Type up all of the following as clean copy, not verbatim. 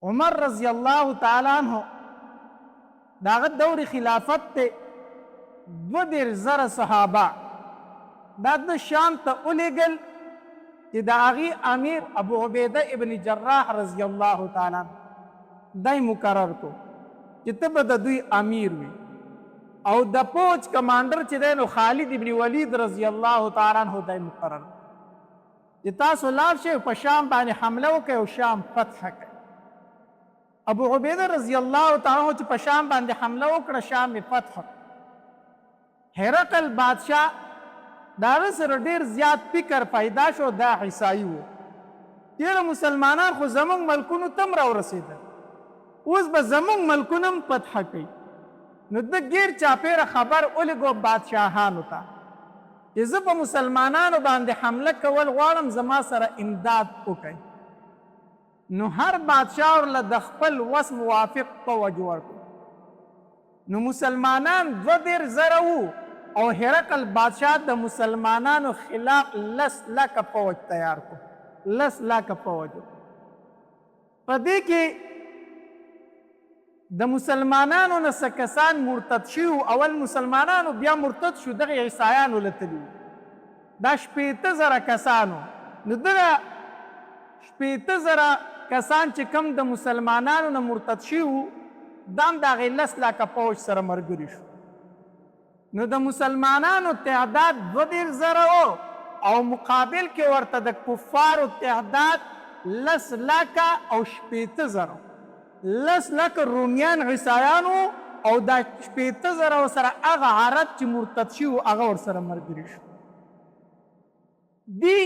عمر رضی اللہ تعالی عنہ داغه دور خلافت ته 2,000 صحابه دا د شام ته ولېږل چې د هغې امیر ابو عبیده ابن جراح رضی الله تعالی عنه دی مقرر کو چې ته به د دوی امیر وي او د پوج کمانډر چې دی نو خالد ابن ولید رضی الله تعالی عنه دی مقرر چې تاسو لاړ شئ په شام باندې حمله وکړئ او شام فتح کړئ. ابو عبیده رضی الله تعالی عنه چې په شام باندې حمله وکړه شام یې فتح کړ. هرقل بادشاه د هغه سره ډېر زیات فکر پیدا شو دا عیسایي و. ډېره مسلمانان خو زموږ ملکونو ته هم راورسېدل اوس به زموږ ملکونه هم فتح کوي. نو ده ګیر چاپېره خبر ولېږو بادشاهانو ته چې زه په مسلمانانو باندې حمله کول غواړم زما سره امداد وکړئ. نو هر بادشاه ورله د خپل وس موافق فوج ورکړو. نو مسلمانان 2,000 وو او هرقل بادشاه د مسلمانانو خلاف 10,00,000 فوج تیار کړو. 10,00,000 فوج په دې کې د مسلمانانو نه څه کسان مرتد شوي اول مسلمانانو بیا مرتد شو دغه عیسایانو له تلي دا 80,000 کسانو. نو دغه 80,000 کسان چې کم د مسلمانانو نه مرتد شوي وو دا هم د هغې 10,00,000 فوج سره ملګري شو. نو د مسلمانانو تعداد 2,000 وو او مقابل کې ورته د کفارو تعداد 10,00,000 او 80,000 10,00,000 رومیان عیسایانو او دا 80,000 سره هغه عرب چې مرتد شي وو هغه ورسره ملګري شو. دی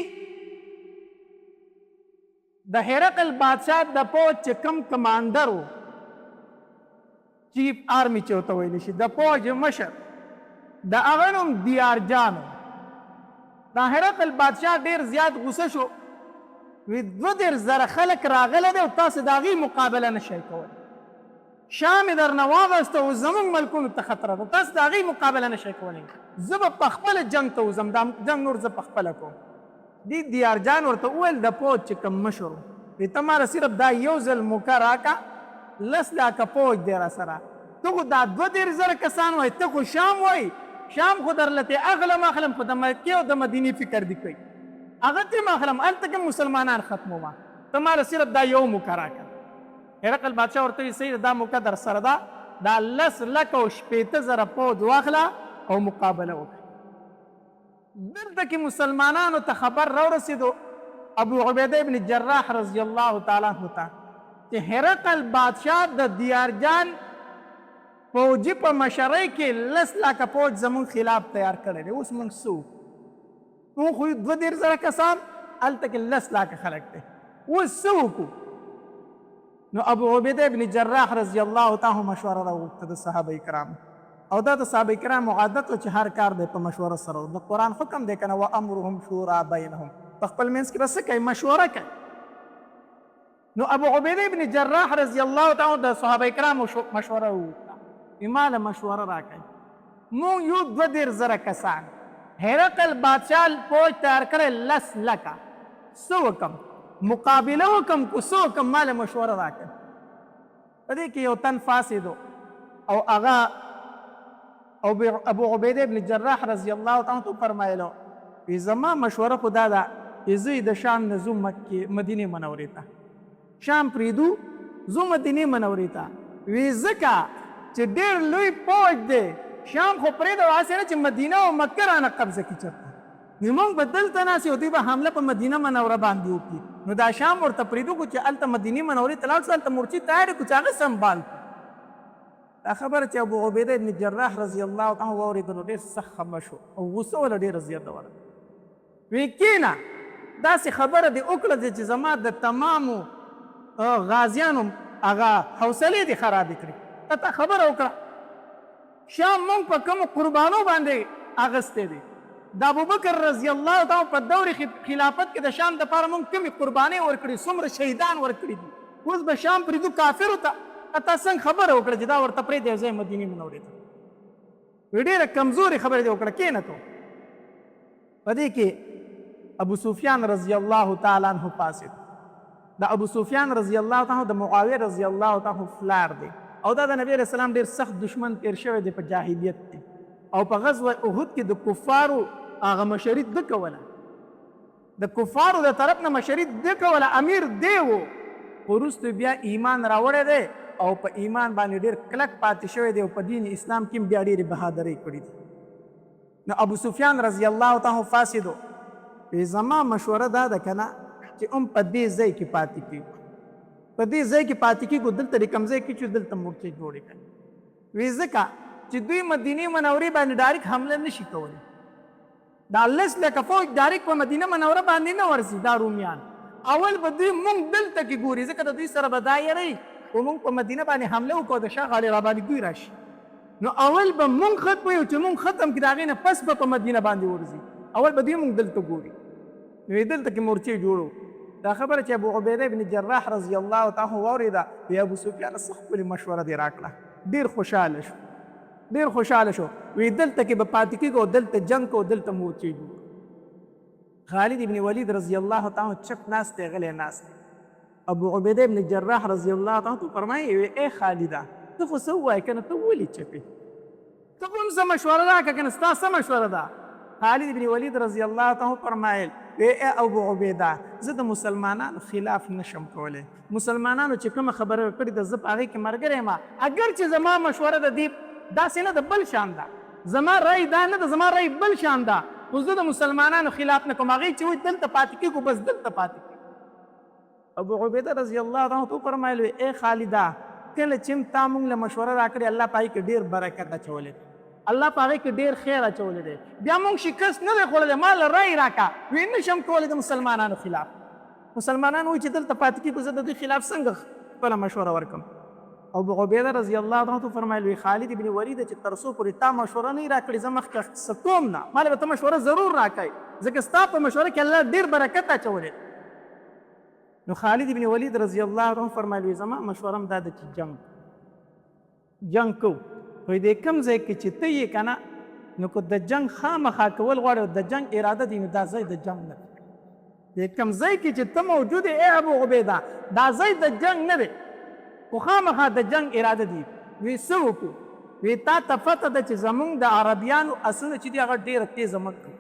د هرقل بادشاه د فوج چې کم کمانډر و چیف آرمی چې ورته ویلی شي د فوج مشر د هغه نوم دیارجان و. دا هرقل بادشاه ډېر زیات غوسه شو وی 2,000 خلک راغلی دی او تاسو د هغې مقابله نه شئ کولی. شام یې درنه واغسته او زموږ ملکونو ته خطره ده تاسو د هغې مقابله نه شئ کولی. زه به پخپله جنګ ته وځم دا جنګ نور زه پخپله کوم. دی دیارجان ورته وویل د فوج چې کوم مشر وی ته ماره صرف دا یو ځل موقع راکړه 10,00,000 فوج دی را سره ته خو دا 2,000 کسان وایي ته خو شام وایي شام خو درلته اغلم خو د مکې او د مدینې فکر دی کوي هغه ته اخلم هلته کې مسلمانان ختمومه ته ماله صرف دا یو موقع راکړه. هرقل بادشاه ورته وایي صحیح دا موقع در سره ده دا 10,00,000 او 80,000 فوج واخله او مقابله وکړه. دلته کې مسلمانانو ته خبر راورسېدو ابو عبیده ابن جراح رضی الله تعالی عنه ته چې هرقل بادشاه د دیارجان فوجي په مشرۍ کې 10,00,000 فوج زموږ خلاف تیار کړی دی. اوس موږ څه وکړو؟ موږ خو 2,000 کسان هلته کې 10,00,000 خلک دی اوس څه وکړو؟ نو ابو عبیده ابن جراح رضی الله تعالی مشوره راوغوښته د صحابه کرام او دا د صحابه کرامو عادت و چې هر کار دی په مشوره سره د قرآن حکم دی که نه وامرهم شورا بینهم په خپل منځ کې به څه کوي مشوره کوي. نو ابو عبیده ابن جراح رضی الله تعالی د صحابه کرامو مشوره وکړه ماله مشوره راکړئ مونږ یو 2,000 کسان هرقل بادشاه فوج تیار کړی 10,00,000 څه وکړم مقابله وکړم کو څه وکړم ماله مشوره راکړئ. په دې کې یو تن فاسدو او هغه او ابو عبیده ابن جراح رضی الله تعالی عنہ فرمایلو وی زما مشوره خو دا ده چې زه د شام نه ځو مدینې منورې ته شام پرېږدو ځو مدینې منورې ته وی ځکه چې ډېر لوی فوج دی شام خو پرېږده هسې نه چې مدینه او مکه رانه قبضه کړي چېرته نو موږ به دلته ناست یو دوی به حمله په مدینه منوره باندې وکړي نو دا شام ورته پرېږدو کړو چې هلته مدینې منورې ته لاړ شو هلته مورچې تیارې کړو چې هغه سنبال کړو. دا خبره چې ابو عبیده ابن جراح رضی الله عنه واورېدلو ډېر سخت خفه شو او غوسه وله ډېره زیاته ورغله. وی کېنه داسې خبره دې وکړه چې زما د تمامو غازیانو هغه حوصلې دې خرابې کړې ته خبره وکړه شام موږ په کومو قربانو باندې اغستی دی د ابوبکر رضی الله تعالی په دور خلافت کې د شام دپاره موږ کومې قربانۍ ورکړي څومره شهیدان ورکړي دي اوس به شام پرېږدو کافرو ته تا څنګه خبره وکړه چې دا ورته پرېږدی یو ځای مدینې منورې ته وی ډېره کمزورې خبرې دې وکړه کښېنه تو. په دې کې ابو سفیان رضی الله تعالی عنه پاسېد د ابو سفیان رضی الله تعالی د معاویه رضی الله تعالی فلار دی او دا د نبی علیہ السلام ډیر سخت دشمن تیر شوی دی په جاهلیت دی او په غزوه احد کې د کفارو هغه مشري د کوله د کفارو د طرف نه مشري د کوله امیر دی وو ورسته بیا ایمان راوړی دی او په ایمان باندې ډیر کلک پاتې شوی دی او په دین اسلام کې بیا ډیرې بهادرۍ کړې دي نو ابو سفیان رضی الله تعالی فاسدو زما مشوره دا ده که نه چې په دې ځای کې پاتې کېږو په دې ځای کې پاتې کېږو دلته د کوم ځای کې چې دلته مورچې جوړې کړي وی ځکه چې دوی مدینې منورې باندې ډایرکټ حمله نشي کولی دا 10 لکه فوج ډایرکټ په مدینه منوره باندې نه ورځي دا رومیان اول به دوی مونږ دلته کې ګوري ځکه د دوی سره به دا یری و مونږ په مدینه باندې حمله وکړو د شاه غالي را باندې دوی راشي نو اول به مونږ ختم یو چې مونږ ختم کړي د هغې نه پس به په مدینه باندې ورځي اول به دوی مونږ دلته ګوري نو دلته کې مورچې جوړو دا خبره چې ابو عبیده بن جراح رضی الله تعالی واورېده وی ابو سفیان څه ښکلې مشوره دې راکړه ډېر خوشحاله شو ډېر خوشحاله شو وی دلته کې به پاتې کېږو دلته جنګ کو دلته مورچې جوړو خالد بن ولید رضی الله تعالی چپ ناست دی غلی ناست دی ابو عبیده بن جراح رضی الله تعالی ته فرمایي وی ای خالده ته خو څه ووایې که نه ته ولې چپې ته خو هم څه مشوره راکړه که نه ستا څه مشوره ده خالد بن ولید رضی الله تعالی فرمایل ای ابو عبیده زه د مسلمانانو خلاف نشم کولی مسلمانانو چې کومه خبره کړې ده زه په هغې کې ملګری یم اگر چې زما مشوره د دې داسې نه ده بل شان ده زما رای دا نه ده زما رای بل شان ده خو زه د مسلمانانو خلاف نه کوم هغې چې وایي دلته پاتې کېږو بس دلته پاتې کېږو ابو عبیده رضی الله تعالی عنه فرمایل ای خالده کله چې تا موږ له مشوره راکړې الله په هغې کې ډېر برکت اچولی دی الله په هغې کې ډېر خیر اچولی دی بیا موږ شکست نه دی خوړلی ما له رای راکړه وی نشم کولی د مسلمانانو خلاف مسلمانان وایي چې دلته پاتې کېږو زه د دوی خلاف څنګه خپله مشوره ورکړم ابو عبیده رضی الله عنه فرمایل وی خالد بن ولید چې تر څو پورې تا مشوره نه راکړې زه مخکې څه کوم نه ما له به ته مشوره ضرور راکوې ځکه ستا په مشوره کې الله ډېر برکت اچولی نو خالد بن ولید رضی الله عنه فرمایل وی زما مشوره هم دا ده چې جنګ کوو وی د کوم ځای کې چې ته یې که نه نو که د جنګ خامخا کول غواړې او د جنګ اراده دی نو دا ځای د جنګ نه دی د کوم ځای کې چې ته موجود یې ای ابو عبیده دا ځای د جنګ نه دی خو خامخا د جنګ اراده دی وی څه وکړو وی تا ته پته ده چې زمونږ د عربیانو اسونه چې دي هغه ډېره تیزه منډه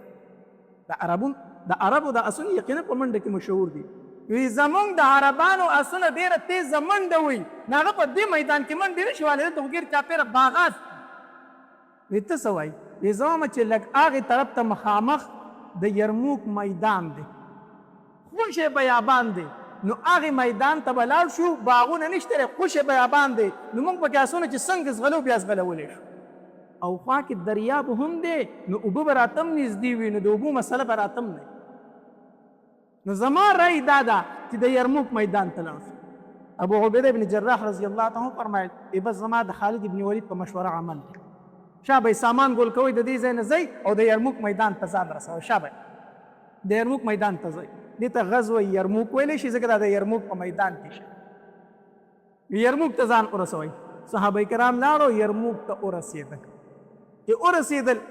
د عربو د اسونه یقینا په منډه کې مشهور دي وی زمونږ د عربانو اسونه ډېره تیزه منډه وي نو هغه په دې میدان کې منډې نه شي وهلی دلته خو ګیر چاپېره باغات وی ته څه وایي وی زه وایم چې لږ هغې طرف ته مخامخ د یرموک میدان دی خوشې بیابان دی نو هغې میدان ته به لاړ شو باغونه نشته دی خوشې بیابان دی نو موږ پکې اسونه چې څنګه زغلو بیا زغلولی شو او خوا کې دریاب هم دی نو اوبه به راته هم نږدې وي نو د اوبو مسله به راته هم نه نو زما رای دا ده چې د یرموک میدان ته لاړ شو ابو عبیده بن جراح رضی الله تعالی فرمایل بس زما د خالد بن ولید په مشوره عمل دی شا به سامان ګول کوئ د دې ځای نه ځئ او د یرموک میدان ته ځان رسوئ شا به د یرموک میدان ته ځئ دې ته غزوه یرموک ویلی شي ځکه دا د یرموک په میدان کې شي یرموک ته ځان ورسوئ صحابه کرام لاړو یرموک ته ورسېدل چې ورسېدل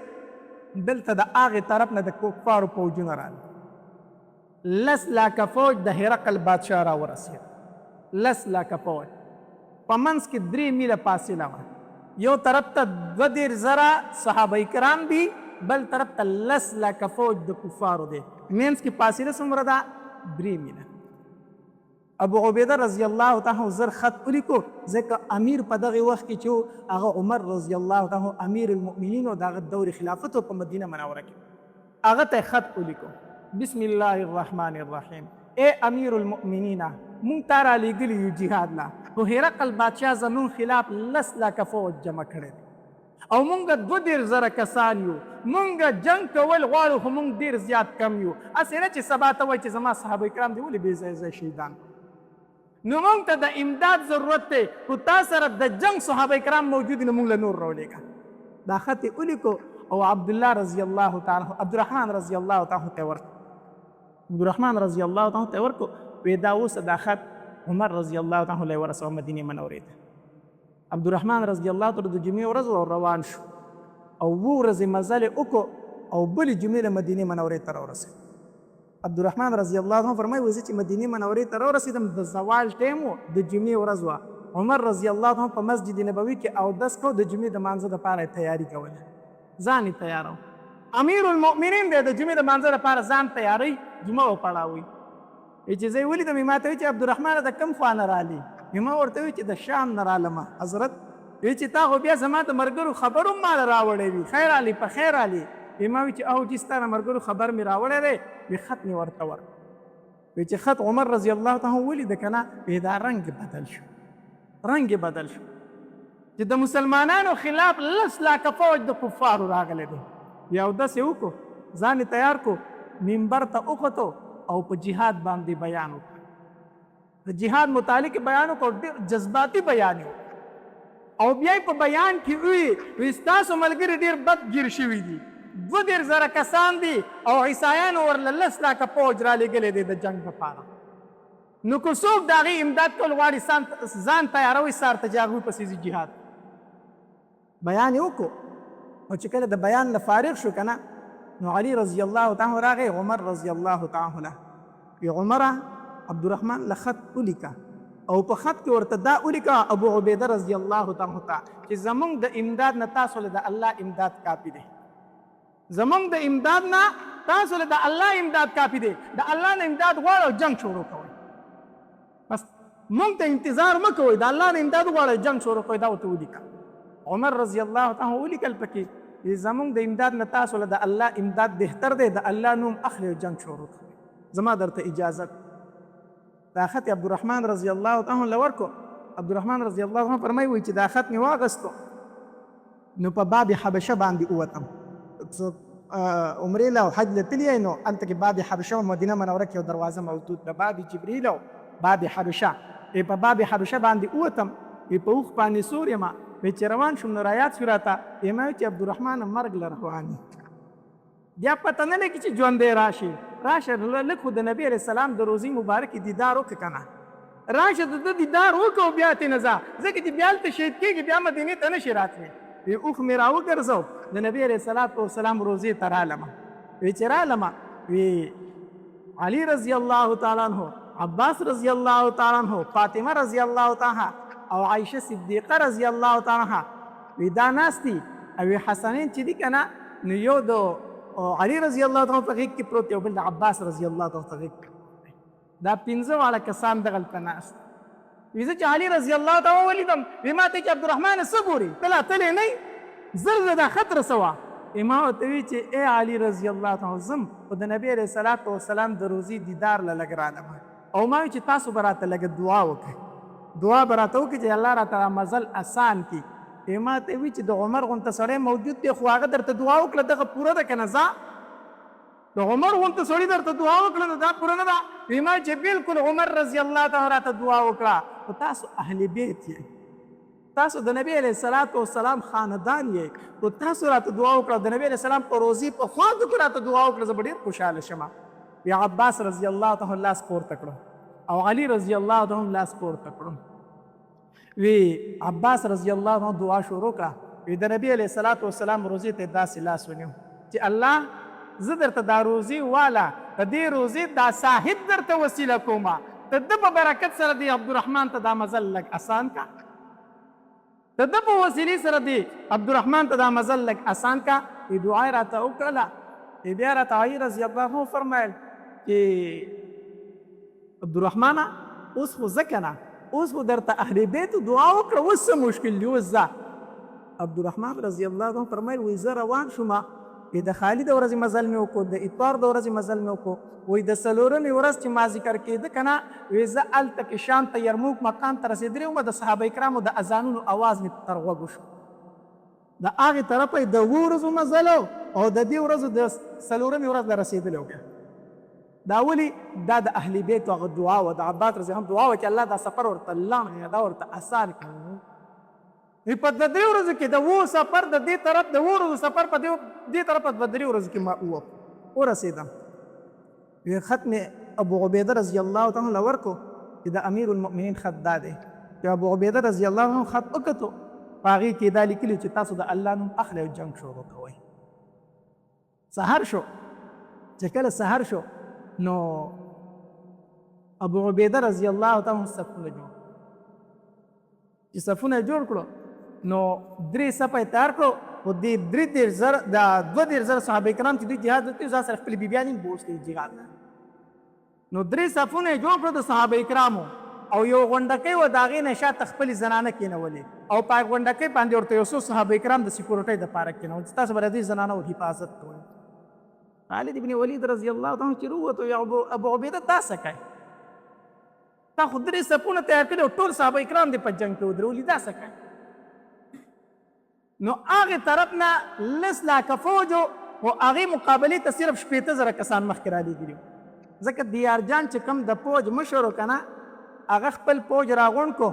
دلته د هغې طرف نه د کفارو پوجونه راغلل 10 لاکه فوج د هرقل بادشاه را ورسېد 10 لاکه فوج په منځ کې 3 میله فاصله وه یو طرف ته 2,000 صحابه کرام دي بل طرف ته 10 لاکه فوج د کفارو دی منځ کې فاصله څومره ده 3 میله ابو عبیده رضی الله تعالی زر خط ولیکو ځکه امیر په دغه وخت کې چې هغه عمر رضی الله تعالی امیر المؤمنین او دغه دور خلافت په مدینه منوره کې هغه ته خط ولیکو بسم الله الرحمن الرحیم اے امیر المؤمنین مونږ تا را لېږلي یو جهاد لا خو هرقل بادشاه زمون خلاف 10 لاکه فوج جمع کړی او مونږ 2,000 کسان یو مونږ جنګ کول غواړو خو مونږ ډېر زیات کم یو هسې نه چې سبا ته وایي چې زما صحابه کرام دي ولې بې ځایه ځای شهیدان نو مونږ ته د امداد ضرورت دی خو تا سره د جنګ صحابه کرام موجود نو مونږ له نور راولېږه دا خط یې ولیکو او عبدالله رضی الله تعالی عبدالرحمن رضی الله تعالی ته ورکړو عبدالرحمن رضی الله تعالی ته ورکړو وی دا اوس دا خط عمر رضی الله تعالی ورسوه مدینې منورې ته عبدالرحمن رضی الله تعالی د جمعې ورځ روان شو او 2 ورځې مزل یې وکړو او بلې جمعې له مدینې منورې ته راورسېد عبدالرحمن رضی الله عنه فرمایي وزه چې مدینې منورې ته راورسېدم د زوال ټیم و د جمعې ورځ وه. عمر رضی الله عنه په مسجد نبوي کې اودس کو د جمعې د مانځه دپاره یې تیاري کوله، ځان یې تیارو. امیر المؤمنین دی د جمعې د مانځه دپاره ځان تیاری جمعه وپړاوئ. چې زه یې ولیدم ما ته وایي چې عبدالرحمن د کوم خوا نه رالي؟ ما ورته وایي چې د شام نه رالمه حضرت. وایي چې تا خو بیا زما د ملګرو خبر هم ماله راوړی وي، خیر علي په خیر علي. ما وایي چې او جي ستا د ملګرو خبر مې راوړی دی. وایي خط مې ورته ورکړ. وایي چې خط عمر رضی الله تعالی ولید که نه وایي دا رنګ بدل شو، رنګ بدل شو چې د مسلمانانو خلاف 10 لاکه فوج د کفارو راغلی دی. بیا اودس یې وکړو، ځان یې تیار کړو، منبر ته وختو او په جهاد باندې بیان وکړو. د جهاد متعلق بیان وکړو، ډېر جذباتي بیان وکړو. او بیا یې په بیان کې وایي ستاسو ملګري ډېر بدګیر شوي دي، 2,000 کسان دي او عیسایانو ورله 10 لاکه فوج رالېږلی دی د جنګ لپاره. نو که څوک د هغې امداد کول غواړي ځان تیاروي سار ته چې هغوی پسې ځي جهاد. بیان یې وکړو او چې کله د بیان نه فارغ شو که نه نو علي رضی الله تعالی راغی، عمر رضی الله تعالی عنه وی عمره عبدالرحمن له خط ولیکه او په خط کې ورته دا ولیکه ابو عبیده رضی الله تعالی عنه چې زمونږ د امداد نه تاسو له د الله امداد کافي دی، زمونږ د امداد نه تاسو له د الله امداد کافي دی، د الله نه امداد غواړئ او جنګ شروع کوئ. بس مونږ ته انتظار مه کوئ، د الله نه امداد غواړئ جنګ شروع کوئ. دا ورته ولیکه. عمر رضی الله تعالی ولیکل پکې زمونږ د امداد نه تاسو له د الله امداد بهتر دی، د الله نوم اخلي او جنګ شروع کوئ، زما درته اجازت. دا خط عبدالرحمن رضی الله تعالی عنه ورکو. عبدالرحمن رضی الله عنه فرمایي وایي چې دا خط مې واغستو نو په باب حبشه باندې ووتم. عمرې له او حج له تللی نو هلته کې باب حبشه او مدینه منوره کې یو دروازه موجود ده، باب جبریل او باب حبشه. په باب حبشه باندې ووتم، په اوښ باندې سور یم. چې روان شوم نو رایاد شو راته، ما وایي چې عبدالرحمن مرګ له روان دي، بیا پته نه لګي چې ژوندی راشي. راشه لږ خو د نبي علیه السلام د روزي مبارکې دیدار وکړه که نه، راشه د ده دیدار وکړه او بیا ترې نه ځه، ځکه چې بیا هلته شهید کېږي بیا مدینې ته نه شي راتلی. اوښ مې راوګرځو، د نبي علیه السلام روزې ته رالمه. وی چې رالمه وی علي رضی الله تعالی عنه، عباس رضی الله تعالی عنه، فاطمه رضی الله تعالی او عایشه صدیقه رضی الله تعالی عنها وی دا ناست دي. او حسنین چې دي که نه نو یو د علي رضی الله تعالی په غېږ کې پروت دی او بل د عباس رضی الله تعالی په غېږ کې. دا 15 واړه کسان دغلته ناست. وی زه چې علي رضی الله تعالی ولیدم وی ما ته چې عبدالرحمن څه ګورې ته لا تللی نه یې، زر زه دا خط رسوه. ما ورته وی چې ای علي رضی الله تعالی ځم خو د نبي علیه السلام د روزي دیدار له لږ رالمه او ما وی چې تاسو به راته لږه دعا وکړئ، دعا به راته وکړي چې الله راته مزل اسان کړي. ما ته وی چې د عمر غونته سړی موجود دی خو هغه درته دعا وکړه دغه پوره ده که نه ځه، د عمر غونته سړي درته دعا وکړه نو دا پوره نه ده. ما چې بلکل عمر رضی الله تعالی راته دعا وکړه. خو تاسو اهل بیت یې، تاسو د نبی علیه السلام خاندان یې، خو تاسو راته دعا وکړه د نبی علیه السلام په روزي په خواږه کې راته دعا وکړه، زه به ډېر خوشحاله شم. بیا عباس رضی الله تعالی لاس پورته کړو او علي رضی الله تعالی لاس پورته کړو. وی عباس رضی الله عنه دعا شروع کړه. وی د نبی علیه السلام روزي ته داسې لاس ونیو چې الله زه درته دا روزي واله د دې روزي دا صاحب درته وسیله کومه، د ده په برکت سره دی عبدالرحمن ته دا مزل لږ اسان کا، د ده په وسیلې سره دی عبدالرحمن ته دا مزل لږ اسان کا. وی دعا یې راته وکړله. بیا راته علي رضی الله عنه فرمایل چې عبدالرحمنه اوس خو زه که نه اوس خو درته اهل بیتو دعا وکړه، اوس څه مشکل دی اوس ځه. عبدالرحمن رضی الله عنه فرمایل وی زه روان شومه، د خالي د ورځې مزل مې وکړو، د اتوار د ورځې مزل مې وکړو. وی د څلورمې ورځ چې ما ذکر کېده که نه وی زه هلته کې شام ته یرموک مقام ته رسېدلی وم، د صحابه کرامو د اذانونو اواز مې تر غوږو شو. د هغې طرفه یې د 2 ورځو مزل او د دې ورځو د څلورمې ورځ له رسېدلی و. دا ولې دا د اهل بیتو هغه دعا وه، د عباس رضی الله دعا وه چې الله دا سفر ورته لنډ دا ورته اسان کړي. په د 3 ورځو کې د 2 سفر د دې طرف د 2 ورځو سفر په دې طرف په 3 ورځو کې ما ورسېدم. خط مې ابو عبیده رضی الله تعالی عنه ورکو چې د امیر المؤمنین خط دا دی. چې ابو عبیده رضی الله عنه خط وکتو په هغې کې دا لیکلي چې تاسو د الله نوم اخلئ او جنګ شروع کوئ. سهار شو، چې کله سهار شو نو ابو عبیده رضی الله تعالی عنہ صفونه جوړ چې صفونه جوړ کړو نو 3 صفه تیار کړو او دې 3 د 2 صحابه کرام چې دوی جهاد وکړي ځا سره خپل بیبیانې بوځي جهاد نو 3 صفونه جوړ کړو د صحابه کرامو او یو غونډکۍ و د هغې نه شاته خپلې زنانه کېنولې او په غونډکۍ باندې ورته یو څو صحابه کرام د سکیورټۍ دپاره کېنول چې تاسو به د دې زنانو حفاظت کوئ خالد ابن ولید رضی الله تعالی عنہ چې ووتو یا ابو عبیده تا څه کوې تا خو 3 صفونه تیار کړي او ټول صحابه کرام دې په جنګ کې ودرولي دا څه کوې نو هغې طرف نه 10 لاکه فوج و هغې مقابلې ته صرف 15,000 کسان مخکې رالېږلي ځکه دیارجان چې کوم د فوج مشر و که نه هغه خپل فوج راغونډ کو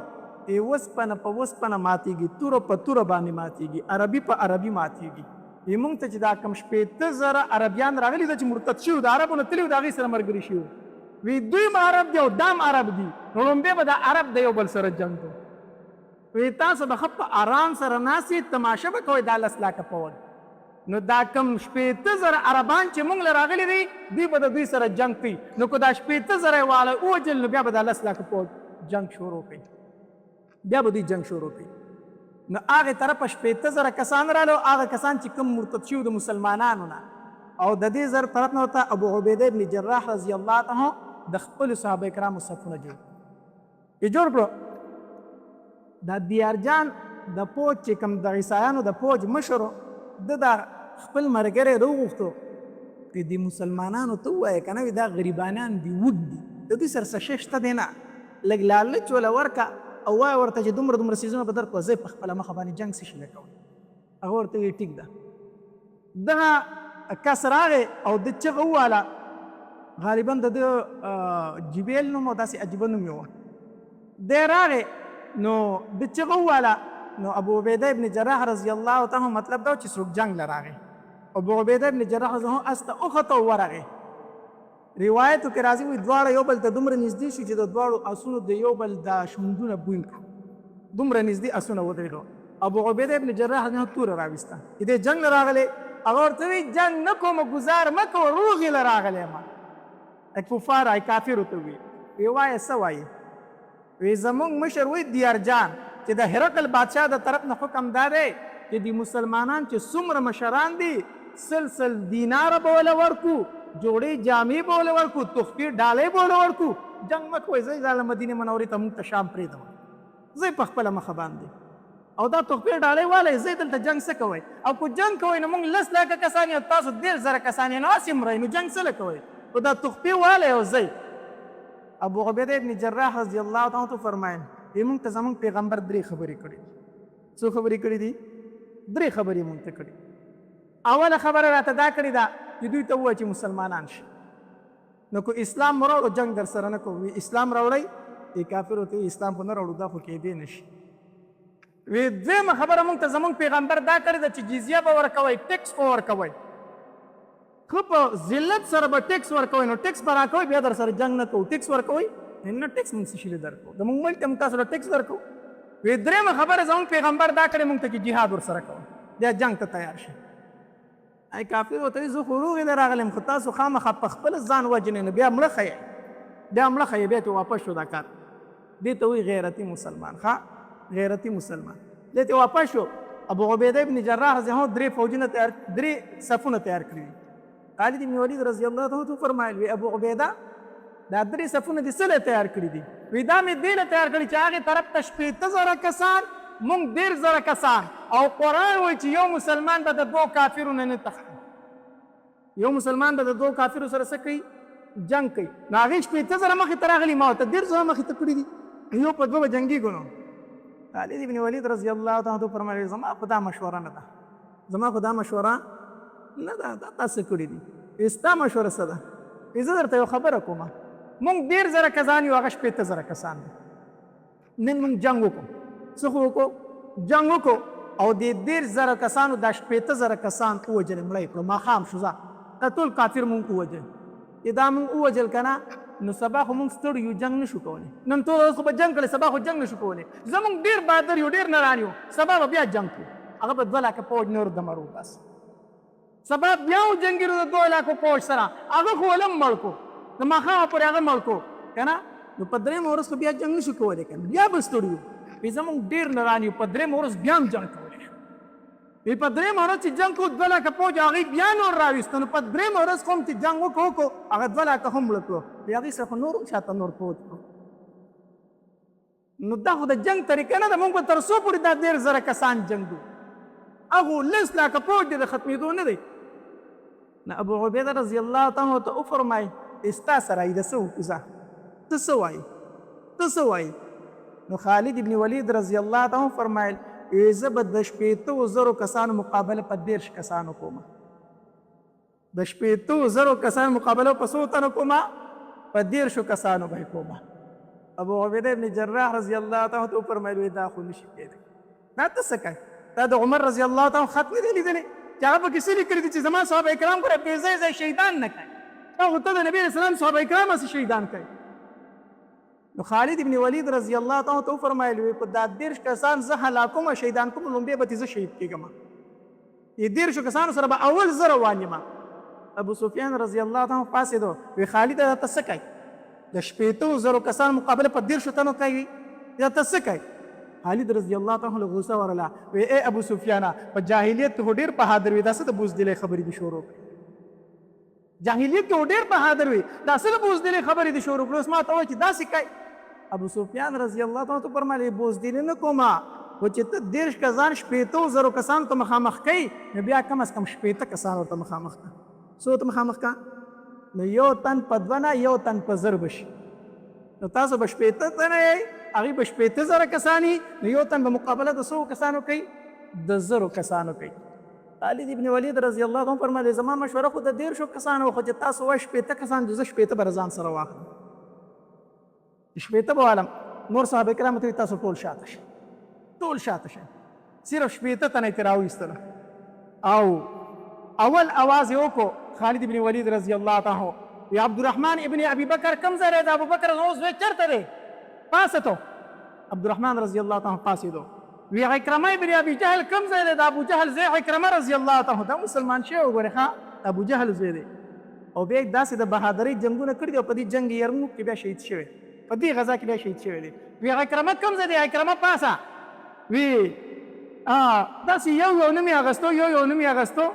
وسپنه په وسپنه ماتېږي توره په توره باندې ماتېږي عربي په عربي ماتېږي موږ ته چې دا کوم 15,000 عربیان راغلي ده چې مرتد شوي د عربو نه تللي وو د هغې سره ملګري شوي وي دوی هم عرب دي او دام عرب دي نو لومبې به د عرب د یو بل سره جنګ کو وی تاسو به ښه په ارام سره ناستې تماشه به کوئ دا 10 لاکه فوج نو دا کم 15,000 عربان چې موږ له راغلي دي دوی به د دوی سره جنګ کوي نو که دا 15,000 یې واله ووجل نو بیا به دا 10 لاکه فوج جنګ شروع کوي بیا به دوی جنګ شروع کوي نو هغې طرفه 15,000 کسان رالو هغه کسان چې کوم مرتد شوي د مسلمانانو نه او د دې زر طرف نه ورته ابو عبیده ابن جراح رضی الله عنه د خپلو صحابه کرامو صفونه جوړ کړو دا دیارجان د فوج چې کوم د عیسایانو د فوج مشر د خپل ملګری راوغوښتو چې د مسلمانانو ته ووایه که نه وي دا غریبانان دي وږ دي د دوی سره څه شی شته دی نه لږ لالچ وله ورکړه او وایه ورته چې دومره دومره څیزونه به درکړو زه په خپله مخه باندې جنګ څه شي نه کوم هغه ورته وایي ټیک ده دغه کس راغی او د چغه وواله غالبا د ده جبیل نوم او داسې عجیبه نوم یې و دی راغی نو د چغه وواله نو ابو عبیده ابن جراح رضی الله تعالی مطلب دا چې څوک جنګ له راغی ابو عبیده ابن جراح رضی الله اس ته وخته ورغی روایتو کې راځي وي دواړه یو بل ته دومره نږدې شو چې د دواړو اسونو د یو بل د شونډونه بوی کړو دومره نږدې اسونه ودرېدو ابو عبیده ابن جراح رضی الله توره راویسته چې دی جنګ له راغلی هغه ورته وایي جنګ نه کومه ګزار مه کوه روغې له راغلی یم کفار ای کافرو ته وایي وی وایه څه وایي وی زمونږ مشر وایي دیارجان چې د هرقل بادشاه د طرف نه حکم دا دی چې د مسلمانان چې څومره مشران دي 100 دیناره به وله ورکو جوړې جامې به وله ورکو تحفې ډالۍ به وله ورکو جنګ مه کوئ زه یې مدینې منورې ته مونږ ته شام پرېږدم زه یې په خپله مخه باندې او دا تحفې ډالۍ والی زه یې دلته جنګ څه کوئ او که جنګ کوئ نو مونږ 10 لاکه کسان یو تاسو 10,000 کسان یې نو هسې مرئ نو جنګ څه له کوئ خو دا تحفې والی او زه ابو عبیده ابن جراح رضی الله تعالی عنه فرمایل موږ ته زموږ پیغمبر 3 خبرې کړي دي څو خبرې کړي دي 3 خبرې موږ ته کړي اوله خبره راته دا کړې ده چې دوی ته ووایه چې مسلمانان شي نو که اسلام مو راوړو جنګ در سره نه کوو اسلام راوړئ کافرو ته اسلام خو نه راوړو دا خو کېدی نه شي وی دویمه خبره موږ ته زموږ پیغمبر دا کړې ده چې جزیه به ورکوئ ټیکس به ورکوئ ښه په ذلت سره به ټیکس ورکوئ نو ټیکس به راکوئ بیا در سره جنګ نه کوو ټیکس ورکوئ نه ټیکس موږ څه شي له درکوو زموږ ملک ته موږ تاسو له ټیکس درکوو وی درېیمه خبره زموږ پیغمبر دا کړې موږ ته چې جهاد ورسره کوو بیا جنګ ته تیار شي ای کافر ورته وایي زه خو روغې له راغلم خو تاسو خامخا په خپله ځان وجنئ نو بیا مړه ښیئ بیا ترې واپس شو دا کار دې ته وایي غیرتي مسلمان ښه غیرتي مسلمان دې ته واپس شو ابو عبیده ابن جراح رضی الله عنه 3 صفونه تیار کړي خالد بن ولید رضی الله عنه فرمایل وی ابو عبیده دا 3 صفونه دې څه له تیار کړي دي وی دا مې دې له تیار کړي چې هغې طرف ته 15,000 کسان مونږ 10,000 کسان او قرآن وایي چې یو مسلمان به د 2 کافرو نه نه تښتي یو مسلمان به د 2 کافرو سره څه کوي جنګ کوي نو هغې 15,000 مخې ته راغلي ما ورته 1,000 مخې ته کړي دي یو په 2 به جنګېږو نو خالد بن ولید رضی الله تعالی عنه فرمایي زما خو دا مشوره نه ده زما خو دا مشوره نه ده دا تاسو کړي دي ستا مشوره څه ده زه درته یو خبره کوم مونږ 10,000 کسان یو هغه 15,000 کسان دي نن مونږ جنګ وکړو څه خو وکړو جنګ وکړو او د 10,000 کسانو دا 15,000 کسان ووجل مړه یې کړو ماښام شو دا ټول کافر مونږ ووجل دا مونږ ووجل که نه نو سبا خو مونږ ستړي یو جنګ نشو کولی نن ټول اوس خو به جنګ کړی سبا خو جنګ نشو کولی زمونږ ډېر بهادر یو ډېر نران یو سبا به بیا جنګ کړو هغه به 2 لاکه فوج نور دمرو بس سبا بیا وجنګېږو د 2 لاکو فوج سره هغه خو ولم مړ کړو د ماښامه پورې هغه مړ کړو که نه. نو په درېیمه ورځ خو بیا جنګ نشو کولی که نه، بیا به ستړي وو. وایي زمونږ ډېر نران یو، په درېیمه ورځ بیا هم جنګ کولی شو. وایي په درېیمه ورځ چې جنګ کوو 2 لکه پوځ هغوی بیا نور راویسته. نو په درېیمه ورځ خو هم چې جنګ وکړو هغه 2 لکه هم مړه کړو. بیا هغوی سره خو نور هم شاته نور پوځ کړو. نو دا خو د جنګ طریقه نه ده. مونږ به تر څو پورې دا 1,000 کسان جنګو، هغو 10 لکه پوځ دی د ختمېدو نه دی. نو ابو عبیده رضی الله تعالی ته وفرمایي ستا سره یې د څه وکړو ځه، ته څه وایې، ته څه وایې؟ نو خالد ابن ولید رضی الله تعالی فرمایل زه به د 80,000 کسانو مقابله په 13 کسانو کوم. د 80,000 کسانو مقابله په څو تنو کوم؟ په 13 کسانو به کوم. ابو عبیده ابن جراح رضی الله تعالی ته فرمایل دا خو نشي کېدی. دا ته څه کوې؟ دا د عمر رضی الله تعالی خط نه دی لیدلی چې هغه پکې څه لیکلي دي چې زما صحابه کرام ګوره بې ځایه ځای شهیدان نه کوي. خو ته د نبي علیه السلام صحابه کرام هسې شهیدان کوي. نو خالد ابن ولید رضی الله تعالی ته وفرمایل په دا 13 کسان زه هلاکوم شهیدان کوم لومبې به زه شهید کېږم. دې 13 کسانو سره به اول زه روان یم. ابو سفیان رضی الله تعالی پاڅېدو وی خالد ته څه کوي؟ د 80,000 کسانو مقابله په 13 تنو کوي، دا ته څه کوي؟ خالد رضی الله تعالی غوسه ورله وی ای ابو سفیان په جاهلیت کې ډېر بهادر وي، دا څه د بوزدلۍ خبرې دي شروع کړې. جاهلیت کې ډېر بهادر وي، دا څه د بوزدلۍ خبرې دي شروع کړې. اوس ما ته وایي چې داسې کوي. ابو سفیان رضی الله تعالی ته فرمایي بوزدلي نه کوم، خو چې ته 13 کسان 80,000 کسانو ته مخامخ کوي نو بیا کم از کم 80 کسانو ته مخامخ کا. څو ته مخامخ کا؟ نو یو تن په 2 نه یو تن په 1000 بشي. نو تاسو به 80 تنه یې، هغوی به 80,000 کسان یي، نو یو تن به مقابله د 100 کسانو کوي، د 1000 کسانو کوي. خالد ابن ولید رضی الله عنه فرمایي زما مشوره خو د 13 کسانو خو چې تاسو وایي 80 کسان زه 80 به ځان سره واخلم. 80 به والم. نور صحابه کرامو ته تاسو ټول شاته شئ، ټول شاته شئ. صرف 80 تنه یې راوایستله او اول اواز یې وکړو خالد ابن ولید رضی الله تعالی وی عبدالرحمن ابن ابي بکر کم ځای دی؟ د ابوبکر اوس وی چېرته دی؟ پاسېدو. عبدالرحمن رضی الله تعالی پاسېدو. وی عکرمه ابن ابي جهل کم ځای دی؟ د ابو جهل ځای عکرمه رضی الله تعالی دا مسلمان شوی وګورئ ښه ابو جهل ځای دی او بیا داسې د بهادرۍ جنګونه کړي دي او په دې جنګ یرموک کې بیا شهید شوی، په دې غزا کې بیا شهید شوی دی. وی عکرمه کم ځای دی؟ عکرمه پاسه. وی داسې یو نوم یې اخیستو، یو نوم یې اخیستو.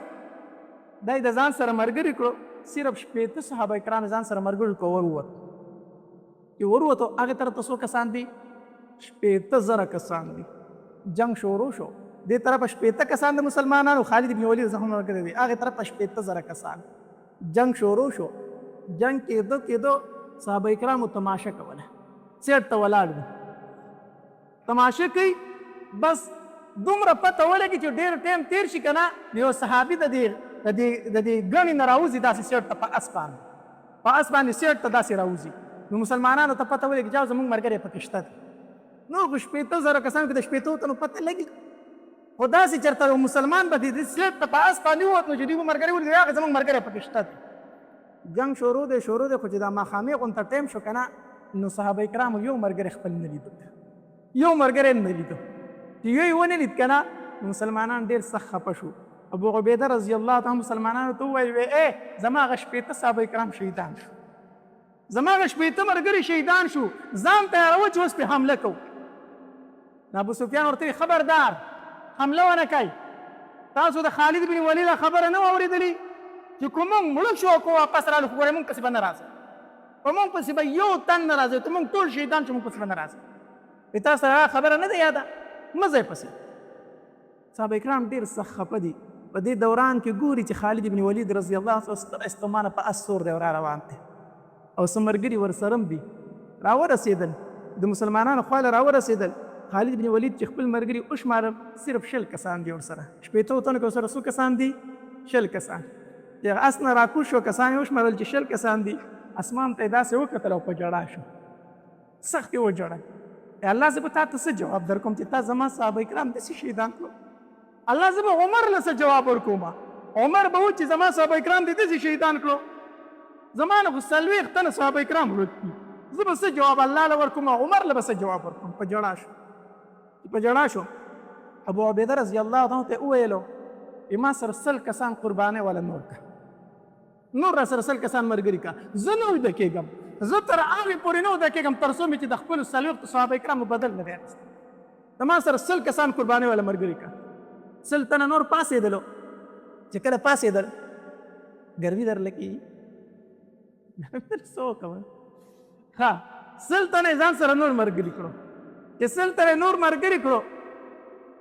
دا یې د ځان سره ملګري کړو. صرف 80 صحابه کرام ځان سره ملګري کړو. ورووتو چې ورووتو هغې طرف ته څو کسان دي؟ 80,000 کسان دي. جنگ شروع شو. دې طرفه 80 کسان د مسلمانانو، خالد بن ولید زخم ملګری دي، هغې طرف ته 80,000 کسان. جنگ شروع شو. جنگ کېدو صحابه کرامو تماشه کوله، سیټ ته ولاړ دي تماشه کوي. بس دومره پته ولګي چې ډېر ټایم تېر شي که نه یو صحابي د دې ګڼې نه راوځي داسې سیټ ته په اس باندې سیټ ته داسې راوځي. نو مسلمانانو ته پته ولګي چې زموږ ملګری پکې شته دی. نو خو 80,000 کسانو کې د 80 تنو پته لګي، خو داسې چېرته یو مسلمان به د سیټ ته په اس باندې ووت نو چې دوی به ملګري ولګي هغه زموږ ملګری پکې شته دی. جنګ شروع دی خو چې دا ماښامې غونته ټایم شو که نه نو صحابه کرامو یو ملګری خپل نه لیدو، یو ملګری نه لیدو. چې یو یې ونه لید که نه مسلمانان ډېر سخت خفه شو. ابو عبیده رضی الله تعالی مسلمانانو ته وویل ای زما هغه 80 صحابه کرام شهیدان شو، زما هغه 80 ملګري شهیدان شو، ځان تیاروه چې اوس پرې حمله کوو. نو ابو سفیان ورته ویل خبردار حمله ونه کوئ. تاسو د خالد بن ولید خبره نه اورېدلې چې که موږ مړه شو او که واپس رالو خو ګورئ موږ پسې به نه راځئ، په موږ پسې به یو تن نه راځئ، ته موږ ټول شهیدان شو موږ پسې به نه راځئ. تاسو ته هغه خبره نه ده یاده مه ځئ پسې. صحابه کرام ډېر سخت خفه دي. په دې دوران کې ګوري چې خالد بن ولید رضی الله عنه استمانه په اس سور دی را روان دی او څه ملګري ورسره هم دي. راورسېدل د مسلمانانو خوا له راورسېدل. خالد بن ولید چې خپل ملګري وشمارل صرف 60 کسان دي ورسره. 80 تنو کې ورسره څو کسان دي؟ 60 کسان. د اس نه راکوز شو کسان یې وشمارل چې 60 کسان دي. اسمان ته یې داسې وکتل او په ژړا شو، سخت یې وژړل. الله زه به تا ته څه جواب در کوم چې تا زما صحابه کرام داسې شهیدان کړو؟ الله زه به عمر له څه جواب ورکوم؟ عمر به و چې زما صحابه کرام دې داسې شهیدان کړو؟ زما نه خو 40 تنه صحابه کرام ورک دي، زه به څه جواب الله له ورکوم؟ عمر له به څه جواب ورکوم؟ په ژړا شو، په ژړا شو. ابو عبیده رضی الله عنه ته وویلو ما سره 100 کسان قربانۍ والا نور کړه، نور را سره 100 کسان ملګري کا، زه نه ویده کېږم، زه تر هغې پورې نه ویده کېږم تر څو مې چې د خپلو 40 صحابه کرامو بدل نه دی اخیستی. د ما سره 100 کسان قربانۍ والا ملګري کا. 100 تنه نور پاسېدلو، چې کله پاسېدل ګرمي درله کېږي څه وکړم. ښه 100 تنه ځان سره نور ملګري کړو. چې 100 تنه نور ملګري کړو،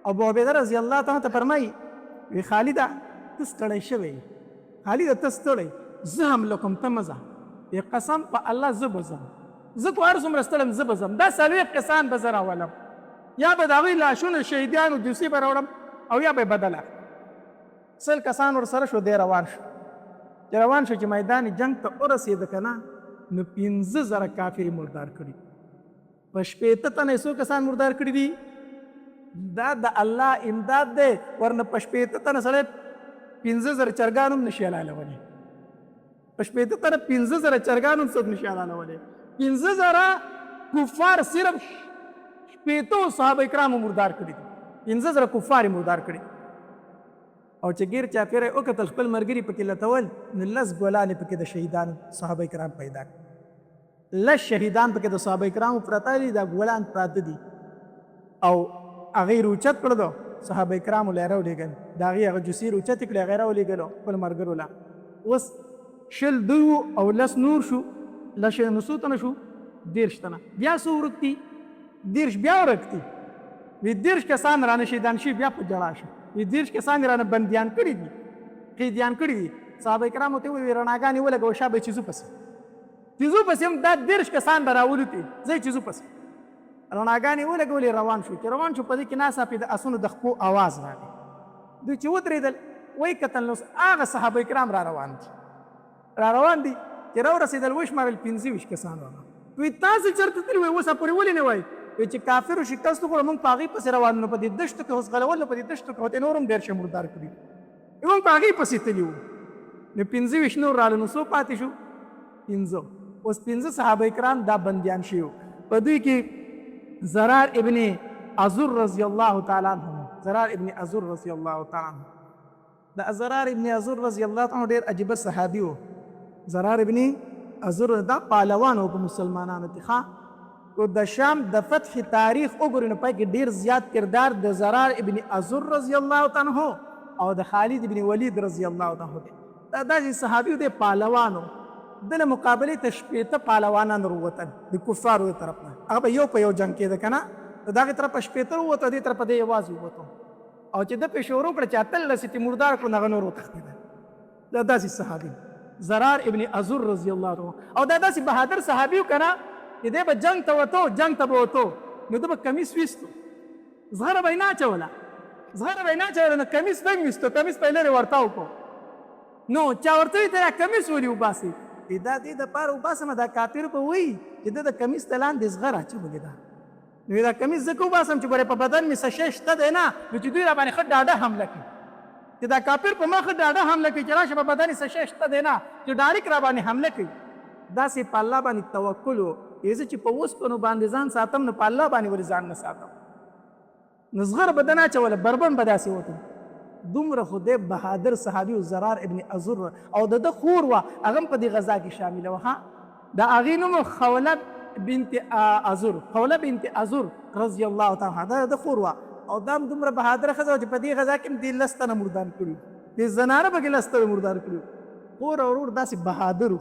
ابو عبیده رضی الله تعالی ته فرمایي وی خالده ته ستړی شوی، خالده ته ستړی، زه حمله کوم ته مه ځه. وی قسم په الله زه به ځم، زه خو هر څومره ستړم زه به ځم. دا 40 کسان به زه راولم، یا به د هغوی لاشونه شهیدانو جوسې به راوړم او یا به یې بدل اخلم. 100 کسان ورسره شو، دی روان شو. چې روان شو چې میدان جنگ ته ورسېده که نه، نو 15,000 کافر یې مردار کړي. په 60 تنه څو کسان مردار کړي دي؟ دا د الله امداد دی. ورنه په 60 تنه سړی 15,000 چرګان هم نشي حلالولی. په 60 تنه 15,000 چرګان هم څوک نشي حلالولی. 15,000 کفار صرف 60 صحابه کرامو مردار کړي دي. 15,000 کفار یې مردار کړي. او چې ګیر چاپېره یې وکتل خپل ملګري پکې لټول، نو 10 ګلانې پکې د شهیدانو صحابه کرام پیدا کړي. 10 شهیدان پکې د صحابه کرامو پراته دي، دا ګلان پراته دي. او هغې روچت کړه دو صحابه کرامو له یې راولېږل، د هغې هغه جوسې روچتې کړې، هغې راولېږلو خپل ملګرو له. اوس 20 دوی وو او 10 نور شو، نو څو تنه شو؟ 30 تنه. بیا څو ورک دي؟ 30 بیا ورک دي. وی 30 کسان رانه شهیدان شي، بیا په ژړا شو. وی 30 کسان رانه بندیان کړي دي، قیدیان کړي دي. صحابه کرامو ته وویل رڼاګانې ولګوه، شا به چیزو پسې تیزو پسې هم دا 30 کسان به راولوتې، ځئ چیزو پسې رڼاګانې ولګولې. روان شو. چې روان شو په دې کې ناڅاپه د اسونو د خپو اواز راغی. دوی چې ودرېدل وایي کتل نو هغه صحابه کرام را روان دي چې راورسېدل وشمارل 25 کسان وه. وایي تاسې چېرته تللي وایي؟ اوس پورې ولې نه وایي؟ وایي چې کافرو شکست وخوړه، موږ په هغې پسې روان نو په دې دشتو کې اوس غلول، نو په دې دشتو کې ورته نور هم ډېر شه مردار کړي، موږ په هغې پسې تللي وو. نو 25 نور راغله، نو څو پاتې شو؟ 15. اوس 15 صحابه کرام دا بندیان شوي وو. په دوی کې زرار ابن عزور رضی الله تعالی عنہ، زرار ابن عزور رضی الله تعالی عنہ. دا زرار ابن عزور رضی الله تعالی عنہ ډېر عجیبه صحابي و. زرار ابن عزور دا پهلوان و په مسلمانانو کې. او د شام د فتح تاریخ وګورئ نو پای کې ډېر زیات کردار د زرار ابن عزور رضی الله تعالی عنہ او د خالد ابن ولید رضی الله تعالی عنہ دی. دا داسې صحابي و، دی پهلوان و. د له مقابلې ته 80 پهلوانان راووتل د کفارو د طرف نه. هغه به یو په یو جنګ کېده که نه، د دغې طرفه 80 ووتو، دې طرفه دی یوازې ووتو. او چې ده پې شروع کړه چې 18 یې مردار کړو، نو هغه نور وتښتېدل. دا داسې صحابي زرار ابن عزور رضی الله عنه. او دا داسې بهادر صحابي و که نه، چې دی به جنګ ته وتو، جنګ ته به وتو، نو ده به کمیس ویستو، زغره به یې نه اچوله، نو کمیس به یې ویستو، کمیس به یې لرې ورتاو کړو. نو چا ورته وایي ته دا کمیس ولې وباسې؟ دا دې دپاره وباسمه، دا کافر به وایي چې ده د کمیس ته لاندې زغره اچولې ده. نو دا کمیس ځکه وباسم چې ګورې په بدن مې څه شی شته دی نه، نو چې دوی را باندې ښه ډاډه حمله کړي، چې دا کافر په ما ښه ډاډه حمله کوي چې راشه په بدن یې څه شی شته دی نه، چې ډایرکټ را باندې حمله کوي. داسې په الله باندې توکل و. زه چې په اوسپنو باندې ځان ساتم، نو په الله باندې ولې ځان نه ساتم؟ نو زغره به ده نه اچوله، بربن به داسې وتم. دومره خو دی بهادر صحابي و زرار ابن عزور. او د ده خور وه، هغه هم په دې غذا کې شامله وه. د هغې نوم خوله بنت عزور رضی الله تعالی عنها، دا د ده خور وه. او دا هم دومره بهادره ښځه وه چې په دې غذا کې هم دې 10 تنه مردار کړي، دې زنانه پکې 10 تنه مردار کړي. خور او ورور داسې بهادر و.